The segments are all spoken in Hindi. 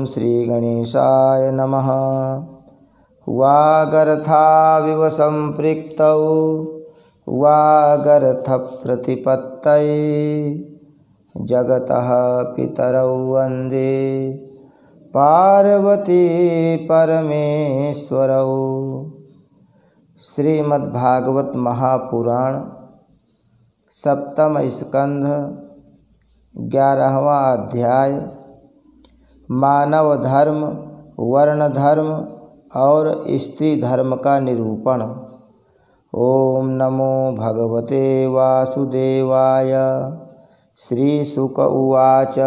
श्री गणेशाय नमः। वागर्थाविव संपृक्तौ वागर्थप्रतिपत्तये जगतः पितरौ वन्दे पार्वती परमेश्वरौ। श्रीमद्भागवत महापुराण सप्तम स्कंध 11वां अध्याय मानव धर्म, वर्ण धर्म और स्त्री धर्म का निरूपण। ओम नमो भगवते वासुदेवाय। श्रीशुक उवाच।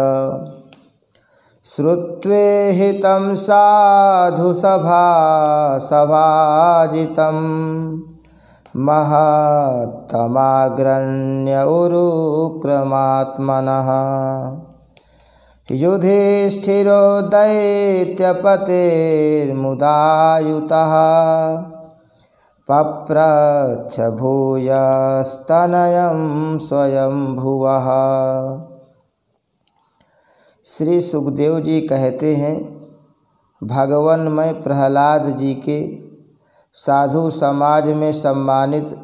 श्रुत्वेहितं साधु सभाजितं महत्तमाग्रण्य उरुक्रमात्मनः। युधिष्ठिरो दैत्यपतेर्मुदायुतः पप्रच्छ भूयस्तनयं स्वयंभुवः। श्री सुखदेव जी कहते हैं, भगवान मैं प्रहलाद जी के साधु समाज में सम्मानित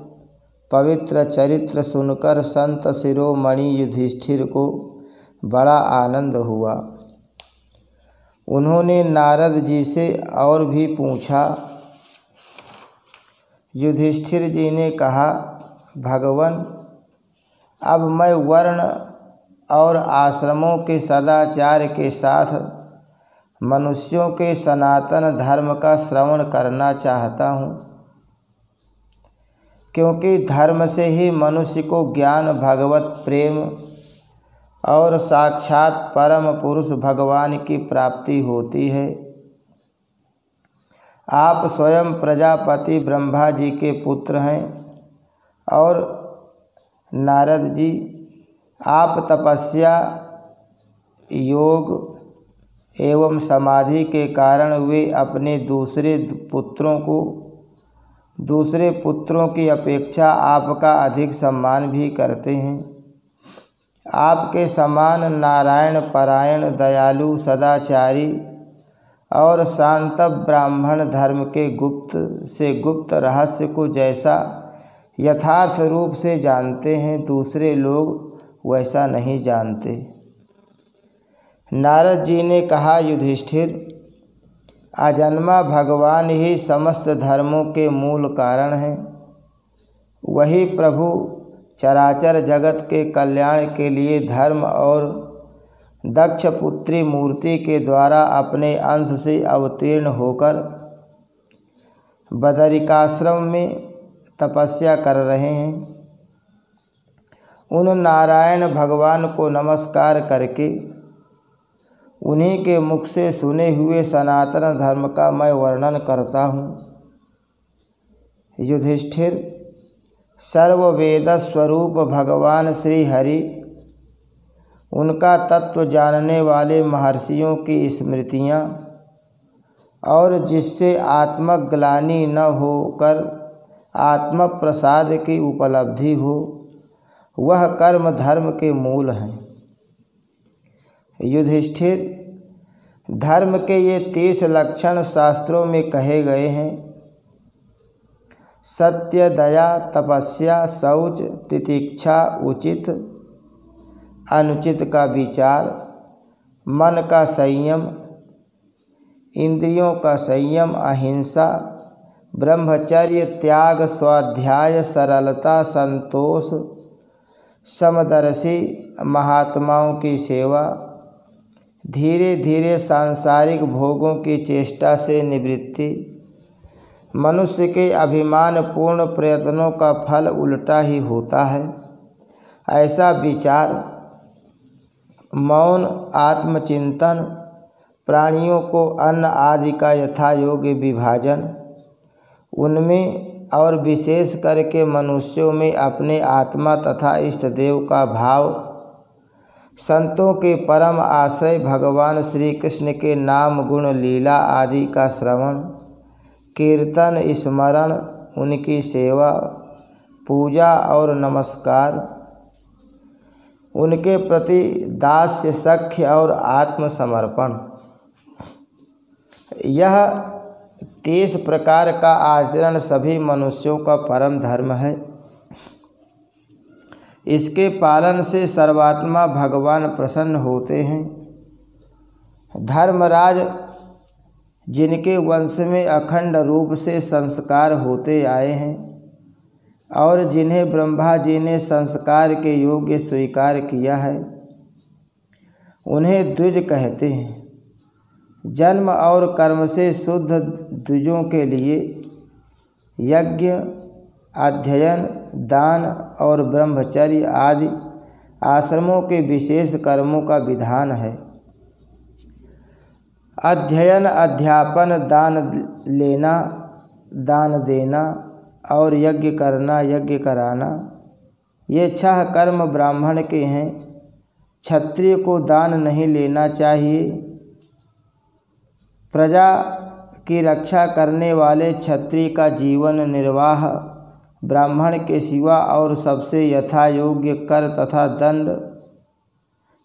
पवित्र चरित्र सुनकर संत शिरोमणि युधिष्ठिर को बड़ा आनंद हुआ। उन्होंने नारद जी से और भी पूछा। युधिष्ठिर जी ने कहा, भगवान अब मैं वर्ण और आश्रमों के सदाचार के साथ मनुष्यों के सनातन धर्म का श्रवण करना चाहता हूँ, क्योंकि धर्म से ही मनुष्य को ज्ञान, भगवत प्रेम और साक्षात परम पुरुष भगवान की प्राप्ति होती है। आप स्वयं प्रजापति ब्रह्मा जी के पुत्र हैं और नारद जी आप तपस्या, योग एवं समाधि के कारण वे अपने दूसरे पुत्रों की अपेक्षा आपका अधिक सम्मान भी करते हैं। आपके समान नारायण परायण, दयालु, सदाचारी और शांत ब्राह्मण धर्म के गुप्त रहस्य को जैसा यथार्थ रूप से जानते हैं, दूसरे लोग वैसा नहीं जानते। नारद जी ने कहा, युधिष्ठिर अजन्मा भगवान ही समस्त धर्मों के मूल कारण हैं। वही प्रभु चराचर जगत के कल्याण के लिए धर्म और दक्ष पुत्री मूर्ति के द्वारा अपने अंश से अवतीर्ण होकर बदरिकाश्रम में तपस्या कर रहे हैं। उन नारायण भगवान को नमस्कार करके उन्हीं के मुख से सुने हुए सनातन धर्म का मैं वर्णन करता हूँ। युधिष्ठिर, सर्ववेद स्वरूप भगवान श्री हरि, उनका तत्व जानने वाले महर्षियों की स्मृतियाँ और जिससे आत्मग्लानि न होकर आत्म प्रसाद की उपलब्धि हो, वह कर्म धर्म के मूल हैं। युधिष्ठिर, धर्म के ये 30 लक्षण शास्त्रों में कहे गए हैं। सत्य, दया, तपस्या, शौच, तितिक्षा, उचित अनुचित का विचार, मन का संयम, इंद्रियों का संयम, अहिंसा, ब्रह्मचर्य, त्याग, स्वाध्याय, सरलता, संतोष, समदर्शी महात्माओं की सेवा, धीरे धीरे सांसारिक भोगों की चेष्टा से निवृत्ति, मनुष्य के अभिमान पूर्ण प्रयत्नों का फल उल्टा ही होता है, ऐसा विचार, मौन, आत्मचिंतन, प्राणियों को अन्न आदि का यथा योग्य विभाजन, उनमें और विशेष करके मनुष्यों में अपने आत्मा तथा इष्ट देव का भाव, संतों के परम आश्रय भगवान श्री कृष्ण के नाम गुण लीला आदि का श्रवण, कीर्तन, स्मरण, उनकी सेवा, पूजा और नमस्कार, उनके प्रति दास्य, सख्य और आत्मसमर्पण। यह 23 प्रकार का आचरण सभी मनुष्यों का परम धर्म है। इसके पालन से सर्वात्मा भगवान प्रसन्न होते हैं। धर्मराज, जिनके वंश में अखंड रूप से संस्कार होते आए हैं और जिन्हें ब्रह्मा जी ने संस्कार के योग्य स्वीकार किया है, उन्हें द्विज कहते हैं। जन्म और कर्म से शुद्ध द्विजों के लिए यज्ञ, अध्ययन, दान और ब्रह्मचर्य आदि आश्रमों के विशेष कर्मों का विधान है। अध्ययन, अध्यापन, दान लेना, दान देना और यज्ञ करना, यज्ञ कराना, ये 6 कर्म ब्राह्मण के हैं। क्षत्रिय को दान नहीं लेना चाहिए। प्रजा की रक्षा करने वाले क्षत्रिय का जीवन निर्वाह ब्राह्मण के सिवा और सबसे यथा योग्य कर तथा दंड,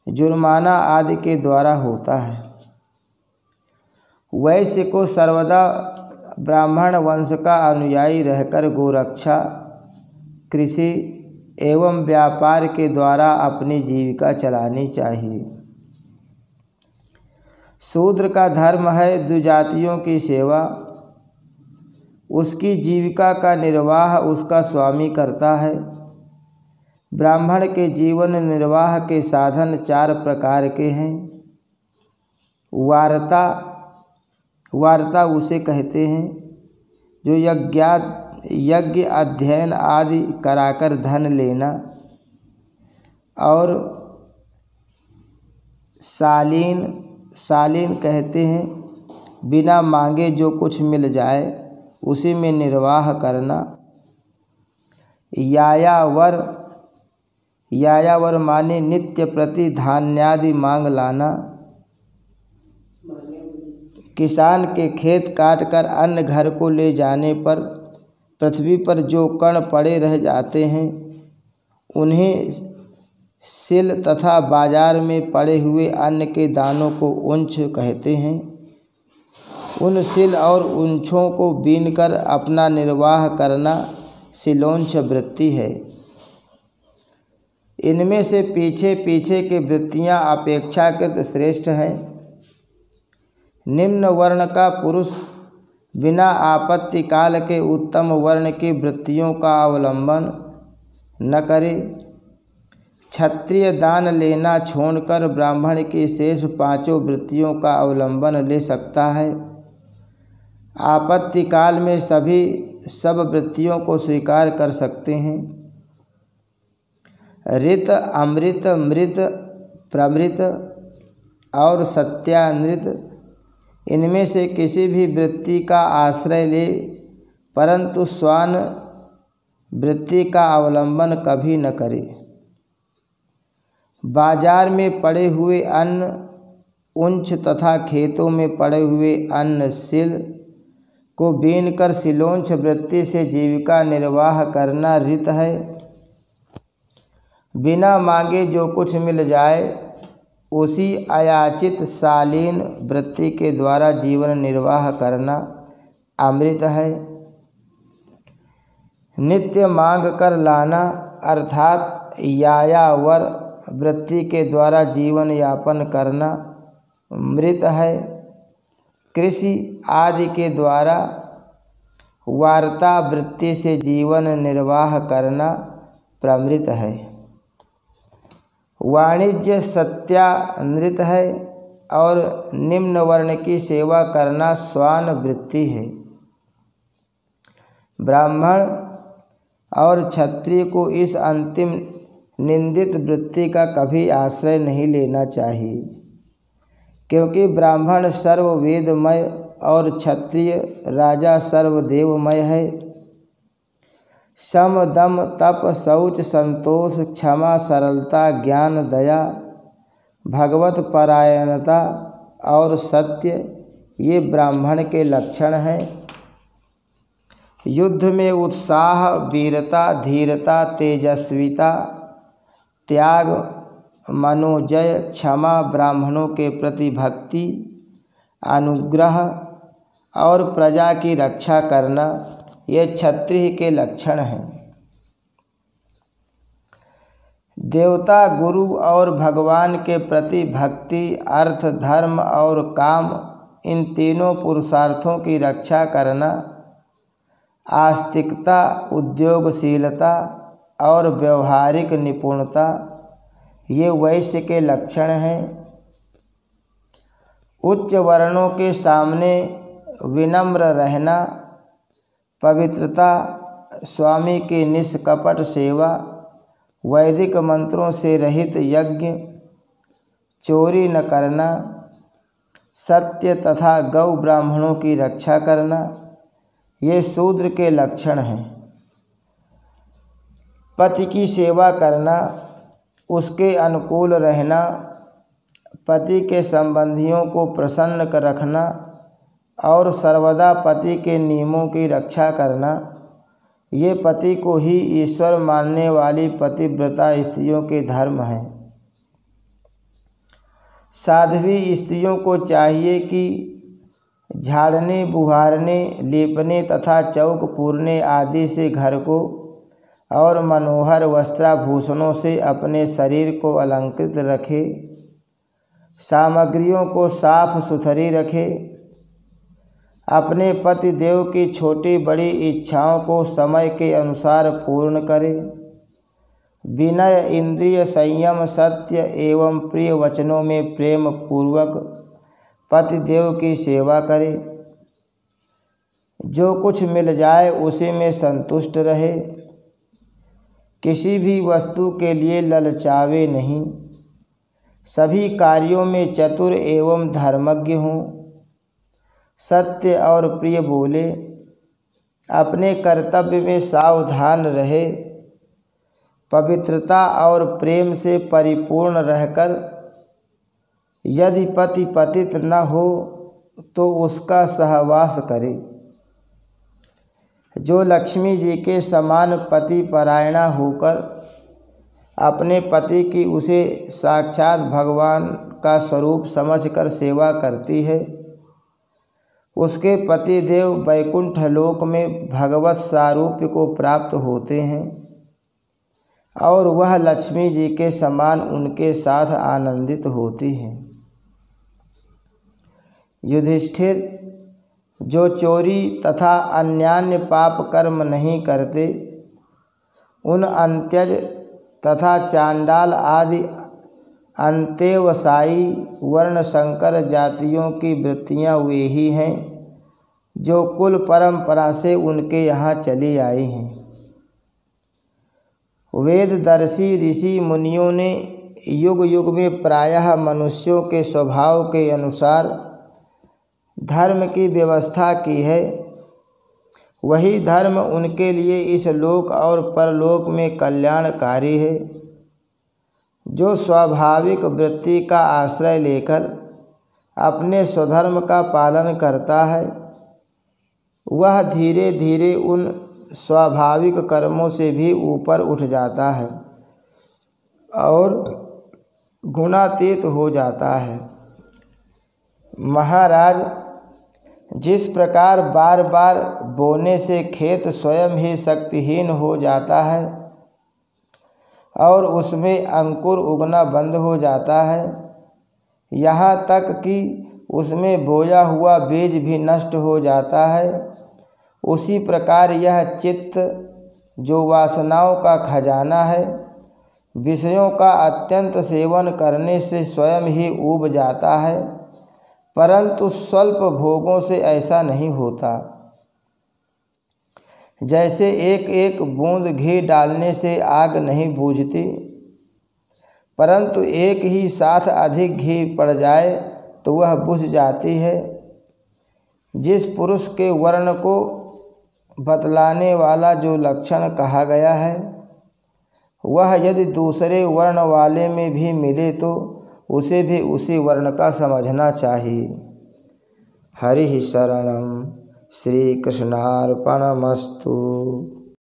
जुर्माना आदि के द्वारा होता है। वैश्य को सर्वदा ब्राह्मण वंश का अनुयायी रहकर गोरक्षा, कृषि एवं व्यापार के द्वारा अपनी जीविका चलानी चाहिए। शूद्र का धर्म है द्विजातियों की सेवा। उसकी जीविका का निर्वाह उसका स्वामी करता है। ब्राह्मण के जीवन निर्वाह के साधन 4 प्रकार के हैं। वार्ता, वार्ता उसे कहते हैं जो यज्ञ, अध्ययन आदि कराकर धन लेना, और शालीन कहते हैं बिना मांगे जो कुछ मिल जाए उसी में निर्वाह करना। यायावर माने नित्य प्रति धान्यादि मांग लाना। किसान के खेत काट कर अन्न घर को ले जाने पर पृथ्वी पर जो कण पड़े रह जाते हैं उन्हें सिल तथा बाजार में पड़े हुए अन्न के दानों को उंच कहते हैं। उन सिल और उंचों को बीनकर अपना निर्वाह करना सिलोंच वृत्ति है। इनमें से पीछे पीछे की वृत्तियां अपेक्षाकृत श्रेष्ठ हैं। निम्न वर्ण का पुरुष बिना आपत्ति काल के उत्तम वर्ण की वृत्तियों का अवलंबन न करे। क्षत्रिय दान लेना छोड़कर ब्राह्मण की शेष 5 वृत्तियों का अवलंबन ले सकता है। आपत्ति काल में सब वृत्तियों को स्वीकार कर सकते हैं। ऋत, अमृत, मृत, प्रमृत और सत्यानृत, इनमें से किसी भी वृत्ति का आश्रय ले, परंतु स्वान वृत्ति का अवलंबन कभी न करे। बाजार में पड़े हुए अन्न उंच तथा खेतों में पड़े हुए अन्न सिल को बीनकर सिलोंच वृत्ति से जीविका निर्वाह करना ऋत है। बिना मांगे जो कुछ मिल जाए उसी अयाचित शालीन वृत्ति के द्वारा जीवन निर्वाह करना अमृत है। नित्य मांग कर लाना अर्थात यायावर वृत्ति के द्वारा जीवन यापन करना मृत है। कृषि आदि के द्वारा वार्ता वृत्ति से जीवन निर्वाह करना प्रमृत है। वाणिज्य सत्यानृत है और निम्न वर्ण की सेवा करना स्वान वृत्ति है। ब्राह्मण और क्षत्रिय को इस अंतिम निंदित वृत्ति का कभी आश्रय नहीं लेना चाहिए, क्योंकि ब्राह्मण सर्ववेदमय और क्षत्रिय राजा सर्वदेवमय है। सम, दम, तप, शौच, संतोष, क्षमा, सरलता, ज्ञान, दया, भगवत परायणता और सत्य ये ब्राह्मण के लक्षण हैं। युद्ध में उत्साह, वीरता, धीरता, तेजस्विता, त्याग, मनोजय, क्षमा, ब्राह्मणों के प्रति भक्ति, अनुग्रह, और प्रजा की रक्षा करना ये क्षत्रिय के लक्षण हैं। देवता, गुरु और भगवान के प्रति भक्ति, अर्थ, धर्म और काम, इन तीनों पुरुषार्थों की रक्षा करना, आस्तिकता, उद्योगशीलता और व्यवहारिक निपुणता ये वैश्य के लक्षण हैं। उच्च वर्णों के सामने विनम्र रहना, पवित्रता, स्वामी की निष्कपट सेवा, वैदिक मंत्रों से रहित यज्ञ, चोरी न करना, सत्य तथा गौ ब्राह्मणों की रक्षा करना ये शूद्र के लक्षण हैं। पति की सेवा करना, उसके अनुकूल रहना, पति के संबंधियों को प्रसन्न कर रखना और सर्वदा पति के नियमों की रक्षा करना ये पति को ही ईश्वर मानने वाली पतिव्रता स्त्रियों के धर्म हैं। साध्वी स्त्रियों को चाहिए कि झाड़ने, बुहारने, लेपने तथा चौक पूरने आदि से घर को और मनोहर वस्त्राभूषणों से अपने शरीर को अलंकृत रखे, सामग्रियों को साफ सुथरी रखे, अपने पति देव की छोटी बड़ी इच्छाओं को समय के अनुसार पूर्ण करे, विनय, इंद्रिय संयम, सत्य एवं प्रिय वचनों में प्रेम पूर्वक पति देव की सेवा करे, जो कुछ मिल जाए उसी में संतुष्ट रहे, किसी भी वस्तु के लिए ललचावे नहीं, सभी कार्यों में चतुर एवं धर्मज्ञ हों, सत्य और प्रिय बोले, अपने कर्तव्य में सावधान रहे, पवित्रता और प्रेम से परिपूर्ण रहकर यदि पति पतित न हो तो उसका सहवास करे, जो लक्ष्मी जी के समान पति परायणा होकर अपने पति की उसे साक्षात भगवान का स्वरूप समझकर सेवा करती है, उसके पति देव वैकुंठ लोक में भगवत सारूप्य को प्राप्त होते हैं और वह लक्ष्मी जी के समान उनके साथ आनंदित होती हैं। युधिष्ठिर, जो चोरी तथा अन्यान्य पाप कर्म नहीं करते, उन अंत्यज तथा चांडाल आदि अंतेवसायी वर्ण संकर जातियों की वृत्तियां वे ही हैं जो कुल परंपरा से उनके यहाँ चली आई हैं। वेददर्शी ऋषि मुनियों ने युग युग में प्रायः मनुष्यों के स्वभाव के अनुसार धर्म की व्यवस्था की है। वही धर्म उनके लिए इस लोक और परलोक में कल्याणकारी है। जो स्वाभाविक वृत्ति का आश्रय लेकर अपने स्वधर्म का पालन करता है, वह धीरे धीरे उन स्वाभाविक कर्मों से भी ऊपर उठ जाता है और गुणातीत हो जाता है। महाराज, जिस प्रकार बार बार बोने से खेत स्वयं ही शक्तिहीन हो जाता है और उसमें अंकुर उगना बंद हो जाता है, यहाँ तक कि उसमें बोया हुआ बीज भी नष्ट हो जाता है, उसी प्रकार यह चित्त जो वासनाओं का खजाना है, विषयों का अत्यंत सेवन करने से स्वयं ही ऊब जाता है, परंतु स्वल्प भोगों से ऐसा नहीं होता। जैसे एक एक बूंद घी डालने से आग नहीं बुझती, परंतु एक ही साथ अधिक घी पड़ जाए तो वह बुझ जाती है। जिस पुरुष के वर्ण को बतलाने वाला जो लक्षण कहा गया है, वह यदि दूसरे वर्ण वाले में भी मिले तो उसे भी उसी वर्ण का समझना चाहिए। हरि शरणम। श्री कृष्णार्पणमस्तु।